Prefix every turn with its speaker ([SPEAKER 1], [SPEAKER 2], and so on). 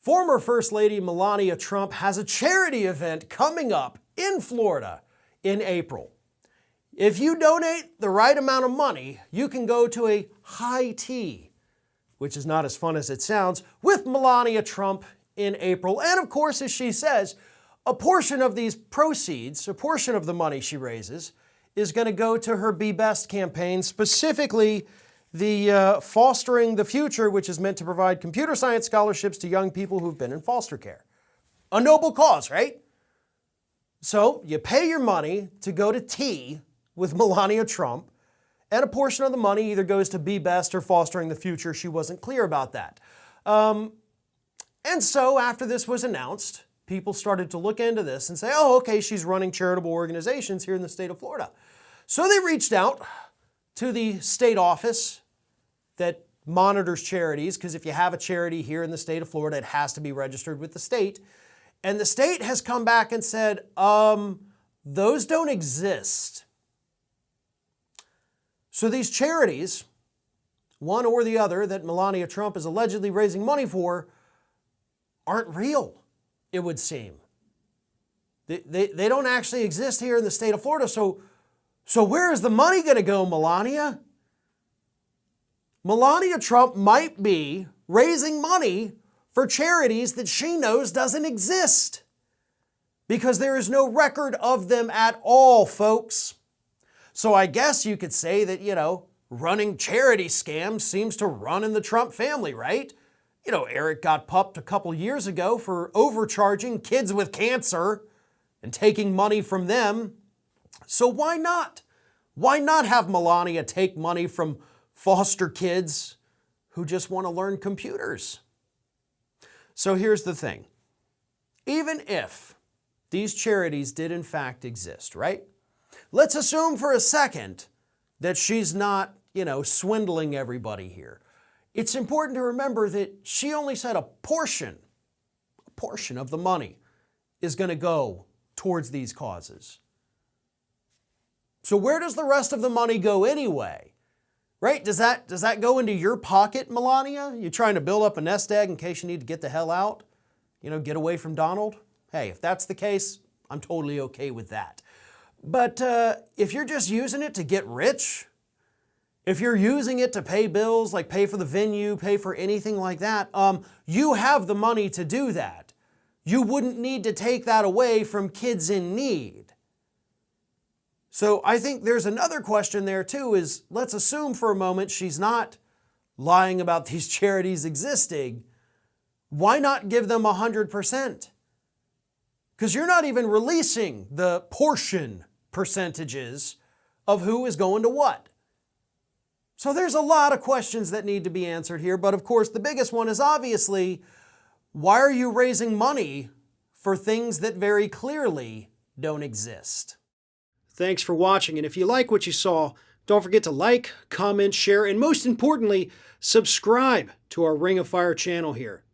[SPEAKER 1] Former First Lady Melania Trump has a charity event coming up in Florida in April. If you donate the right amount of money, you can go to a high tea, which is not as fun as it sounds, with Melania Trump in April. And of course, as she says, a portion of these proceeds, a portion of the money she raises, is going to go to her Be Best campaign, specifically the Fostering the Future, which is meant to provide computer science scholarships to young people who've been in foster care. A noble cause, right? So you pay your money to go to tea with Melania Trump, and a portion of the money either goes to Be Best or Fostering the Future. She wasn't clear about that. And so after this was announced, people started to look into this and say, oh, okay, she's running charitable organizations here in the state of Florida. So they reached out to the state office that monitors charities, because if you have a charity here in the state of Florida, it has to be registered with the state. And the state has come back and said, those don't exist. So these charities, one or the other that Melania Trump is allegedly raising money for, aren't real, it would seem. They don't actually exist here in the state of Florida. So where is the money going to go, Melania? Melania Trump might be raising money for charities that she knows doesn't exist, because there is no record of them at all, folks. So I guess you could say that, running charity scams seems to run in the Trump family, right? Eric got pupped a couple years ago for overcharging kids with cancer and taking money from them. So why not? Why not have Melania take money from foster kids who just want to learn computers? So here's the thing. Even if these charities did in fact exist, right? Let's assume for a second that she's not, swindling everybody here. It's important to remember that she only said a portion of the money is going to go towards these causes. So where does the rest of the money go anyway? Right? Does that go into your pocket, Melania? You trying to build up a nest egg in case you need to get the hell out? Get away from Donald? Hey, if that's the case, I'm totally okay with that. But if you're just using it to get rich, if you're using it to pay bills, like pay for the venue, pay for anything like that, you have the money to do that. You wouldn't need to take that away from kids in need. So I think there's another question there too, is let's assume for a moment she's not lying about these charities existing. Why not give them 100%? Because you're not even releasing the portion percentages of who is going to what. So there's a lot of questions that need to be answered here. But of course, the biggest one is obviously, why are you raising money for things that very clearly don't exist? Thanks for watching. And if you like what you saw, don't forget to like, comment, share, and most importantly, subscribe to our Ring of Fire channel here.